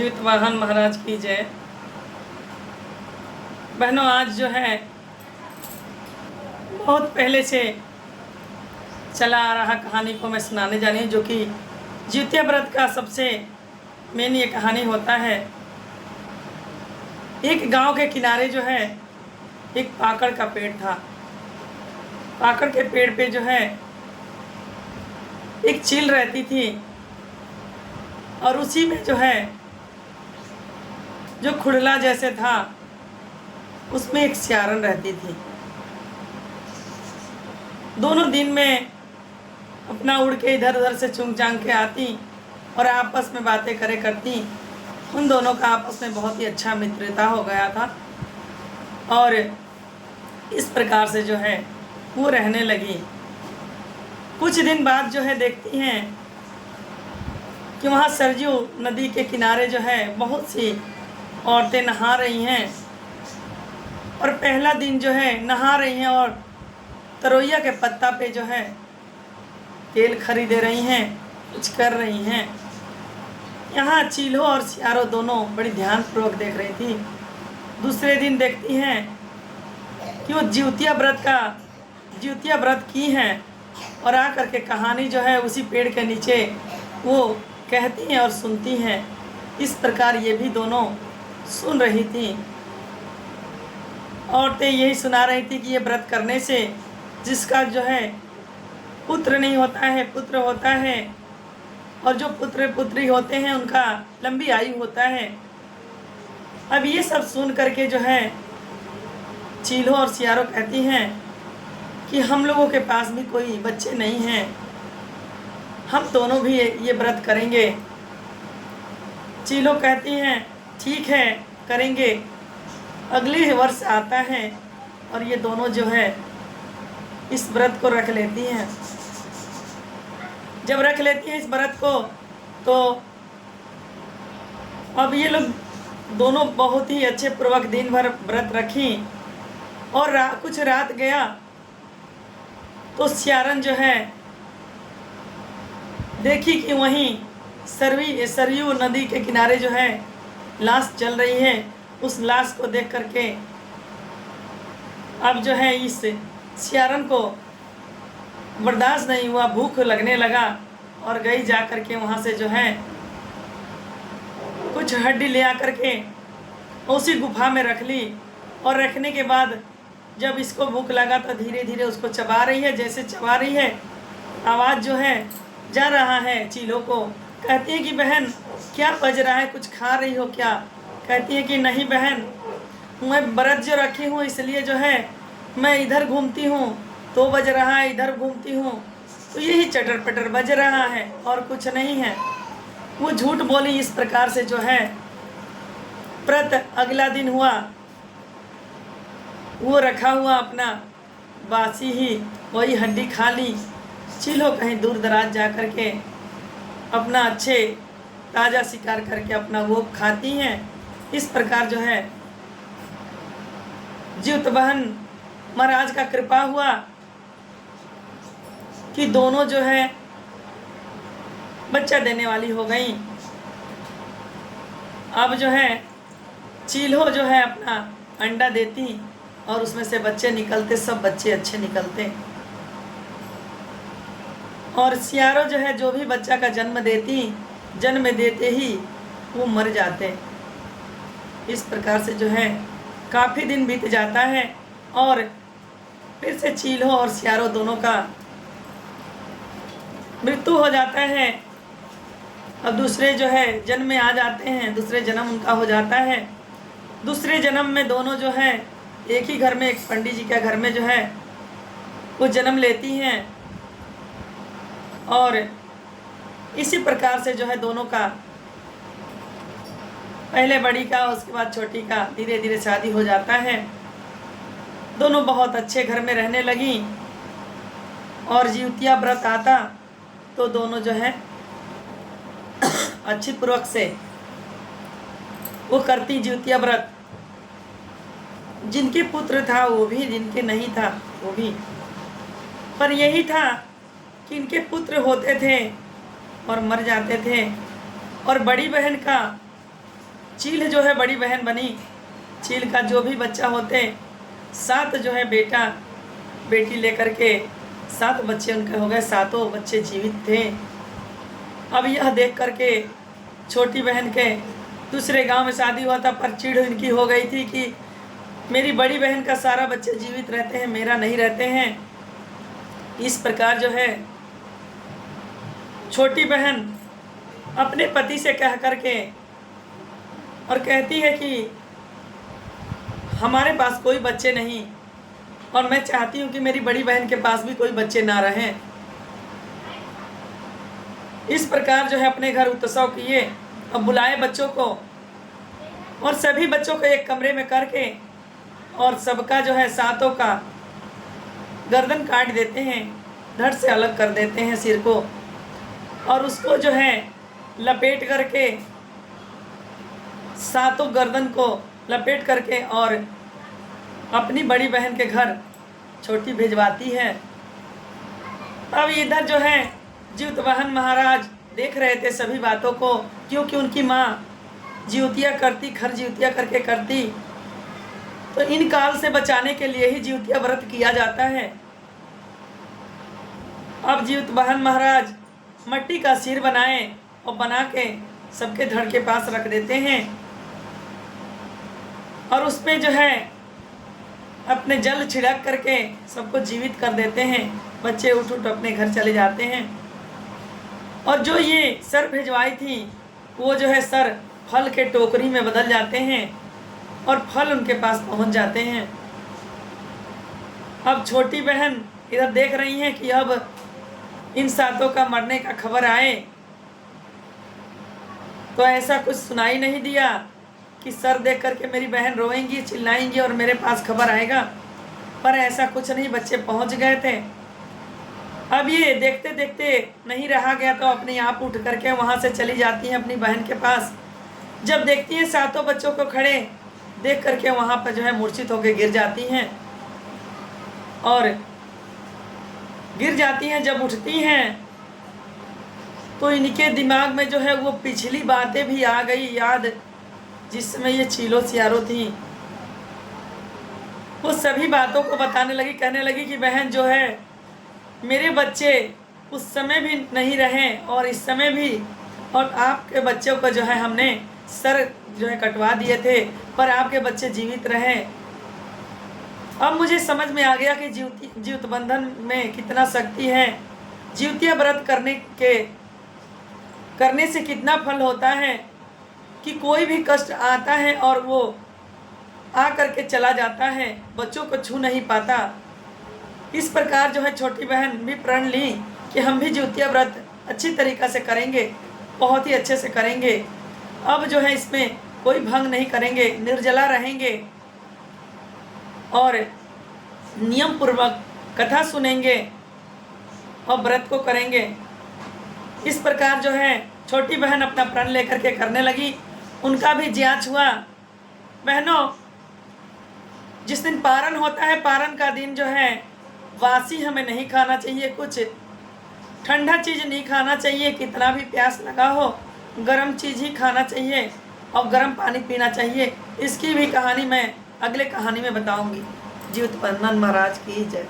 जीतवाहन महाराज की जय। बहनों, आज जो है बहुत पहले से चला आ रहा कहानी को मैं सुनाने जा रही हूँ, जो कि जिउतिया व्रत का सबसे मेन ये कहानी होता है। एक गांव के किनारे जो है एक पाकड़ का पेड़ था। पाकड़ के पेड़ पे जो है एक चील रहती थी और उसी में जो है जो खुड़ला जैसे था उसमें एक सियारन रहती थी। दोनों दिन में अपना उड़ के इधर उधर से चुंग चांग के आती और आपस में बातें करे करती। उन दोनों का आपस में बहुत ही अच्छा मित्रता हो गया था और इस प्रकार से जो है वो रहने लगी। कुछ दिन बाद जो है देखती हैं कि वहाँ सरजू नदी के किनारे जो है बहुत सी औरतें नहा रही हैं और पहला दिन जो है नहा रही हैं और तरोइया के पत्ता पे जो है तेल खरीदे रही हैं, कुछ कर रही हैं। यहाँ चील्हो और सियारो दोनों बड़ी ध्यानपूर्वक देख रही थी। दूसरे दिन देखती हैं कि वो जिउतिया व्रत की हैं और आ करके कहानी जो है उसी पेड़ के नीचे वो कहती हैं और सुनती हैं। इस प्रकार ये भी दोनों सुन रही थी। औरतें यही सुना रही थी कि ये व्रत करने से जिसका जो है पुत्र नहीं होता है पुत्र होता है, और जो पुत्र पुत्री होते हैं उनका लंबी आयु होता है। अब ये सब सुन करके जो है चील्हो और सियारो कहती हैं कि हम लोगों के पास भी कोई बच्चे नहीं हैं, हम दोनों भी ये व्रत करेंगे। चील्हो कहती हैं ठीक है करेंगे। अगले वर्ष आता है और ये दोनों जो है इस व्रत को रख लेती हैं। जब रख लेती हैं इस व्रत को तो अब ये लोग दोनों बहुत ही अच्छे पूर्वक दिन भर व्रत रखी और कुछ रात गया तो सियारन जो है देखी कि वहीं सरयू नदी के किनारे जो है लाश चल रही है। उस लाश को देख करके अब जो है इस सियारन को बर्दाश्त नहीं हुआ, भूख लगने लगा और गई जा कर के वहाँ से जो है कुछ हड्डी ले आकर के उसी गुफा में रख ली। और रखने के बाद जब इसको भूख लगा तो धीरे धीरे उसको चबा रही है। जैसे चबा रही है आवाज़ जो है जा रहा है चीलों को। कहती है कि बहन क्या बज रहा है, कुछ खा रही हो क्या? कहती है कि नहीं बहन, मैं व्रत जो रखी हूँ इसलिए जो है मैं इधर घूमती हूँ तो बज रहा है, इधर घूमती हूँ तो यही चटर पटर बज रहा है और कुछ नहीं है। वो झूठ बोली। इस प्रकार से जो है व्रत अगला दिन हुआ, वो रखा हुआ अपना बासी ही वही हड्डी खा ली। चील्हो कहीं दूर दराज जा कर के अपना अच्छे ताज़ा शिकार करके अपना वो खाती हैं। इस प्रकार जो है जिउतवाहन महाराज का कृपा हुआ कि दोनों जो है बच्चा देने वाली हो गई। अब जो है चील्हो जो है अपना अंडा देती और उसमें से बच्चे निकलते, सब बच्चे अच्छे निकलते। और सियारो जो है जो भी बच्चा का जन्म देते ही वो मर जाते। इस प्रकार से जो है काफ़ी दिन बीत जाता है और फिर से चील्हो और सियारो दोनों का मृत्यु हो जाता है। अब दूसरे जो है जन्म में आ जाते हैं, दूसरे जन्म उनका हो जाता है। दूसरे जन्म में दोनों जो है एक ही घर में, एक पंडित जी के घर में जो है वो जन्म लेती हैं। और इसी प्रकार से जो है दोनों का, पहले बड़ी का उसके बाद छोटी का धीरे धीरे शादी हो जाता है। दोनों बहुत अच्छे घर में रहने लगी और जिउतिया व्रत आता तो दोनों जो है अच्छी पूर्वक से वो करती जिउतिया व्रत। जिनके पुत्र था वो भी, जिनके नहीं था वो भी, पर यही था कि इनके पुत्र होते थे और मर जाते थे। और बड़ी बहन का चील जो है बड़ी बहन बनी। चील का जो भी बच्चा होते 7 जो है बेटा बेटी लेकर के 7 बच्चे उनके हो गए, 7 बच्चे जीवित थे। अब यह देख करके छोटी बहन के दूसरे गांव में शादी हुआ था, पर चिढ़ इनकी हो गई थी कि मेरी बड़ी बहन का सारा बच्चे जीवित रहते हैं, मेरा नहीं रहते हैं। इस प्रकार जो है छोटी बहन अपने पति से कह करके और कहती है कि हमारे पास कोई बच्चे नहीं और मैं चाहती हूँ कि मेरी बड़ी बहन के पास भी कोई बच्चे ना रहें। इस प्रकार जो है अपने घर उत्सव किए और बुलाए बच्चों को, और सभी बच्चों को एक कमरे में करके और सबका जो है 7 का गर्दन काट देते हैं, धड़ से अलग कर देते हैं सिर को, और उसको जो है लपेट करके 7 गर्दन को लपेट करके और अपनी बड़ी बहन के घर छोटी भिजवाती है। अब इधर जो है जीवतवाहन महाराज देख रहे थे सभी बातों को, क्योंकि उनकी माँ जीवतिया करती, खर जीवतिया करके करती, तो इन काल से बचाने के लिए ही जीवतिया व्रत किया जाता है। अब जीवतवाहन महाराज मट्टी का सिर बनाए और बना के सबके धड़ के पास रख देते हैं, और उस पे जो है अपने जल छिड़क करके सबको जीवित कर देते हैं। बच्चे उठ उठ अपने घर चले जाते हैं। और जो ये सर भिजवाई थी वो जो है सर फल के टोकरी में बदल जाते हैं और फल उनके पास पहुंच जाते हैं। अब छोटी बहन इधर देख रही हैं कि अब इन 7 का मरने का खबर आए, तो ऐसा कुछ सुनाई नहीं दिया कि सर देख करके मेरी बहन रोएंगी, चिल्लाएंगी और मेरे पास खबर आएगा, पर ऐसा कुछ नहीं, बच्चे पहुंच गए थे। अब ये देखते देखते नहीं रहा गया तो अपने आप उठ करके वहाँ से चली जाती हैं अपनी बहन के पास। जब देखती हैं 7 बच्चों को खड़े देख करके वहाँ पर जो है मूर्छित होकर गिर जाती हैं, और गिर जाती हैं। जब उठती हैं तो इनके दिमाग में जो है वो पिछली बातें भी आ गई याद, जिस समय ये चीलो सियारो थी। वो सभी बातों को बताने लगी, कहने लगी कि बहन जो है मेरे बच्चे उस समय भी नहीं रहे और इस समय भी, और आपके बच्चों को जो है हमने सर जो है कटवा दिए थे, पर आपके बच्चे जीवित रहे। अब मुझे समझ में आ गया कि जीवित बंधन में कितना शक्ति है, जीवतिया व्रत करने से कितना फल होता है, कि कोई भी कष्ट आता है और वो आ करके चला जाता है, बच्चों को छू नहीं पाता। इस प्रकार जो है छोटी बहन भी प्रण ली कि हम भी जीवतिया व्रत अच्छी तरीक़ा से करेंगे, बहुत ही अच्छे से करेंगे। अब जो है इसमें कोई भंग नहीं करेंगे, निर्जला रहेंगे और नियम पूर्वक कथा सुनेंगे और व्रत को करेंगे। इस प्रकार जो है छोटी बहन अपना प्रण लेकर के करने लगी। उनका भी ज्ञात हुआ। बहनों, जिस दिन पारण होता है, पारण का दिन जो है वासी हमें नहीं खाना चाहिए, कुछ ठंडा चीज़ नहीं खाना चाहिए, कितना भी प्यास लगा हो गर्म चीज़ ही खाना चाहिए और गर्म पानी पीना चाहिए। इसकी भी कहानी मैं अगले कहानी में बताऊंगी। जीवतवाहन महाराज की जय।